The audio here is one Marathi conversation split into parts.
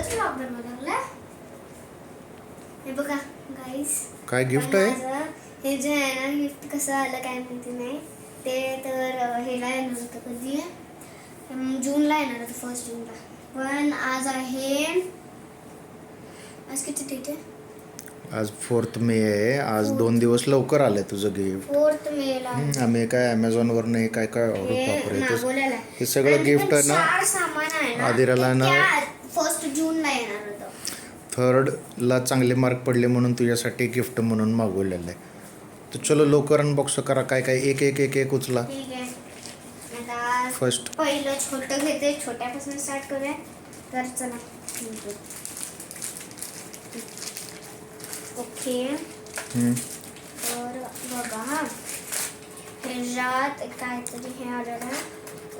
खरंच लॉकडाऊन लागला. हे बघा गाईस, काय गिफ्ट आहे? हे जे आहे ना गिफ्ट कसं आलं काय माहिती नाही. ते तर हेला येणार होतं कधी जूनला येणार होतं 1 जूनला. पण आज आहे, आज किती डेट आहे? आज 4 मे आहे. आज 2 दिवस लवकर आलंय तुझं गिफ्ट. 4 मेला आम्ही काय अमेझॉन नाही काय काय ऑर्डर मागवलेलं आहे. हे सगळं गिफ्ट आहे ना. 4 सामान आहे ना, आदिराला ना 1 जूनला येणार होतं. 3rdला चांगले मार्क पडले म्हणून तुझ्यासाठी गिफ्ट म्हणून मागवलेलं आहे. तर चलो लवकर अनबॉक्स करा. काय काय एक एक एक एक उचला. ठीक आहे. आता फर्स्ट पहिलं छोटं घेते, छोट्यापासून स्टार्ट करूया. तर चला. ओके. तर बघा हा, ह्याच्यात काहीतरी हे आलेलं आहे.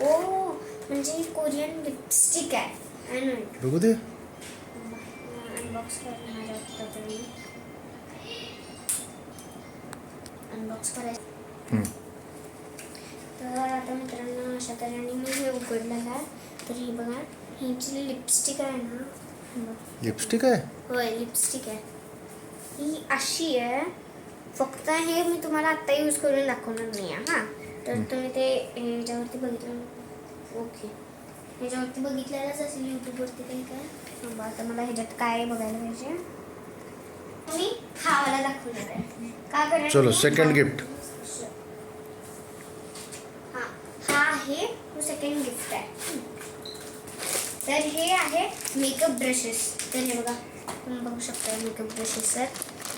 ओ म्हणजे कोरियन लिपस्टिक आहे. बघू दे. अनबॉक्स करणार आता तरी. अनबॉक्स करायचं. तर आता मित्रांनो अशा तऱ्हेने मी हे उघडलेलं आहे. तर ही बघा, ही जी लिपस्टिक आहे ना, लिपस्टिक आहे. होय लिपस्टिक आहे. ही अशी आहे. फक्त हे मी तुम्हाला आत्ता यूज करून दाखवणार नाही आहे. हां, तर तुम्ही ते ह्याच्यावरती बघितलं. ओके, ह्याच्यावरती बघितलेलंच असेल यूट्यूबवरती काही काय. आता मला ह्याच्यात काय बघायला पाहिजे. मी हा वाला दाखवणार आहे. का कारण चलो सेकंड गिफ्ट. हा आहे सेकंड गिफ्ट आहे. तर हे आहे मेकअप ब्रशेस. तर हे बघा, तुम्ही बघू शकता मेकअप ब्रशेस.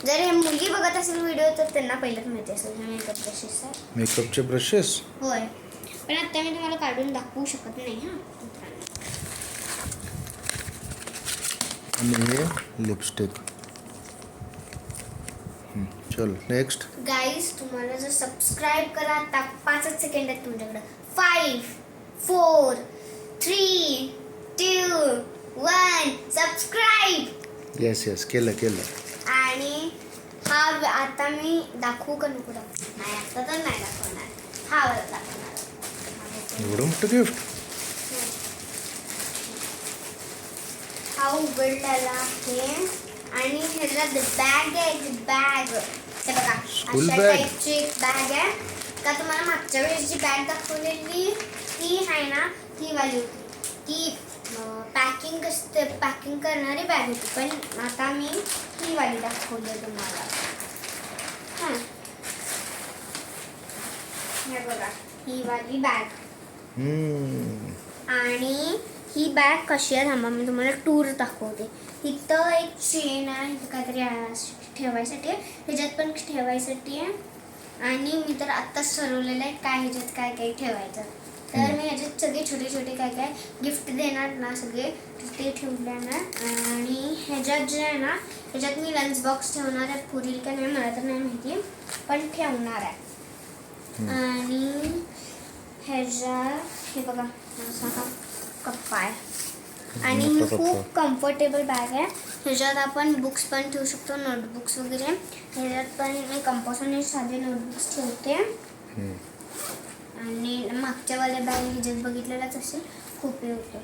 जर हे मुली बघत असेल व्हिडिओ तर त्यांना पहिलंच माहिती असेल हे मेकअप ब्रशेस आहे. मेकअपचे ब्रशेस. होय, पण आता मी तुम्हाला काढून दाखवू शकत नाही. हां, आणि हे लिपस्टिक. चल नेक्स्ट. गाईज, तुम्हाला जर सबस्क्राईब करा आता 5 सेकंड आहेत तुमच्याकडे. 5 4 3 2 1 सबस्क्राईब. येस केलं. आणि हा आता मी दाखवू का नको दाखवू? नाही, आता तर नाही दाखवणार. हा वाला दाखवणार. एवढं मोठं गिफ्ट. हा उघडलेला आहे आणि ह्याला बॅग आहे. बॅग हे बघा, स्कूल अशा बॅग. टाईपची एक बॅग आहे. का तुम्हाला मागच्या वेळेस जी बॅग दाखवलेली ती आहे ना, ती वाली होती. ती पॅकिंग करणारी बॅग होती. पण आता मी ही वाली दाखवली तुम्हाला. हां, हे बघा ही वाली बॅग. आणि ही बॅग कशी आहे थांबा मी तुम्हाला टूर दाखवते. इथं एक चेन आहे, इथं काहीतरी ठेवायसाठी आहे. ह्याच्यात पण ठेवायसाठी आहे. आणि मी तर आत्ताच ठरवलेलं आहे काय ह्याच्यात काय काय ठेवायचं. तर मी ह्याच्यात सगळे छोटे छोटे काय काय गिफ्ट देणार ना सगळे ते ठेवणार. आणि ह्याच्यात जे आहे ना, ह्याच्यात मी लंच बॉक्स ठेवणार आहे. पुरेल का नाही मला तर नाही माहिती, पण ठेवणार आहे. आणि ह्याच्यात हे बघा असा हा कप्पा आहे. आणि ही खूप कम्फर्टेबल बॅग आहे. ह्याच्यात आपण बुक्स पण ठेवू शकतो, नोटबुक्स वगैरे. ह्याच्यात पण मी कंपासने साधे नोटबुक्स ठेवते. आणि मागच्यावाल्या बॅग ह्याच्यात बघितलेलाच असेल, खूप हे होतं.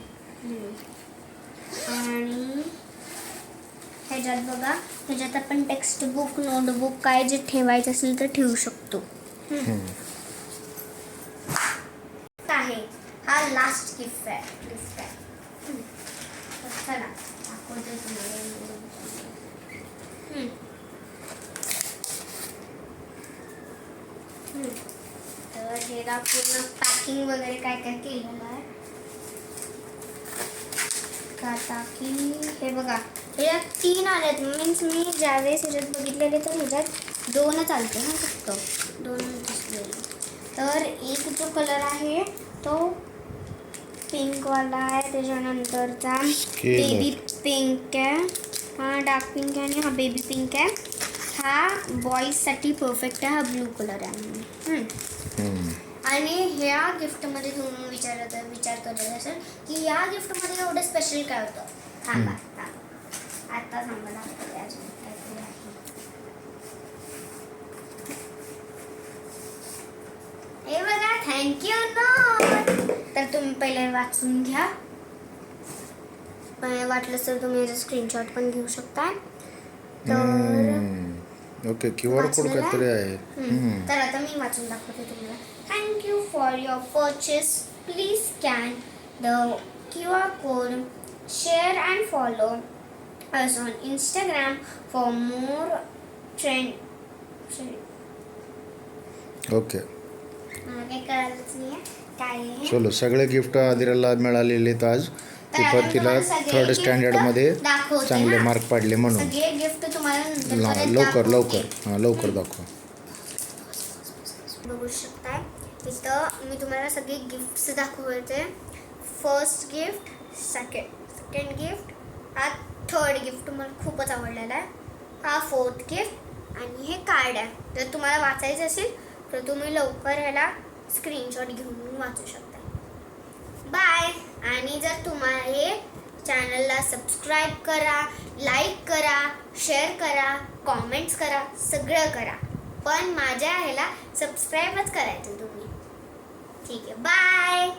आणि ह्याच्यात बघा, ह्याच्यात आपण टेक्स्टबुक नोटबुक काय जे ठेवायचं असेल तर ठेवू शकतो. आहे हा लास्ट गिफ्ट आहे. चला दाखवते तुम्हाला. तर हेला पूर्ण पॅकिंग वगैरे काय काय केलेलं आहे. की हे बघा, ह्याच्यात 3 आलेत. मीन्स मी ज्यावेळेस ह्याच्यात बघितलेले तर ह्याच्यात 2च आलते ना, फक्त 2च दिसलेले. तर एक जो कलर आहे तो पिंकवाला आहे. त्याच्यानंतरचा बेबी पिंक आहे. हा डार्क पिंक आहे आणि हा बेबी पिंक आहे. हा बॉईजसाठी परफेक्ट आहे. हा ब्लू कलर आहे. आणि ह्या गिफ्टमध्ये तुम्ही विचार करत असेल की या गिफ्टमध्ये एवढं स्पेशल काय होतं. थांबा आता सांगा दाखवते अजून काहीतरी आहे. हे बघा, थँक्यू नोट. तर तुम्ही पहिले वाचून घ्या. पण वाटलं तर तुम्ही याचा स्क्रीनशॉट पण घेऊ शकता. तर ओके, QR कोड वाचलेलं काहीतरी आहे. तर आता मी वाचून दाखवते तुम्हाला. Thank you for your purchase. Please scan the QR code, share and follow us on Instagram for more trend. Okay, मला काही कळालंच नाही काय आहे. चलो सगळे गिफ्ट आदिराला मिळालेले आहेत आज. तर ती आता पण मी तिला तुम्हाला सगळे थर्ड gift स्टँडर्डमध्ये दाखवते चांगले ना. मार्क पडले म्हणून. सगळे गिफ्ट तुम्हाला नंतर परत लवकर दाखवते. लवकर दाखव. बघू शकता इथं मी तुम्हाला सगळे गिफ्ट्स दाखवते. फर्स्ट गिफ्ट, सेकंड गिफ्ट, हा थर्ड गिफ्ट मला खूपच आवडलेला आहे. हा फोर्थ गिफ्ट आणि हे कार्ड आहे. जर तुम्हाला वाचायचं असेल तर तुम्ही लवकर ह्याला स्क्रीनशॉट घेऊन वाचू शकता. बाय. आणि जर तुम्हाला हे चॅनलला सबस्क्राईब करा, लाईक करा, शेअर करा, कॉमेंट्स करा, सगळं करा. पण माझ्या ह्याला सबस्क्राईबच करायचं तुम्ही. ठीक आहे, बाय.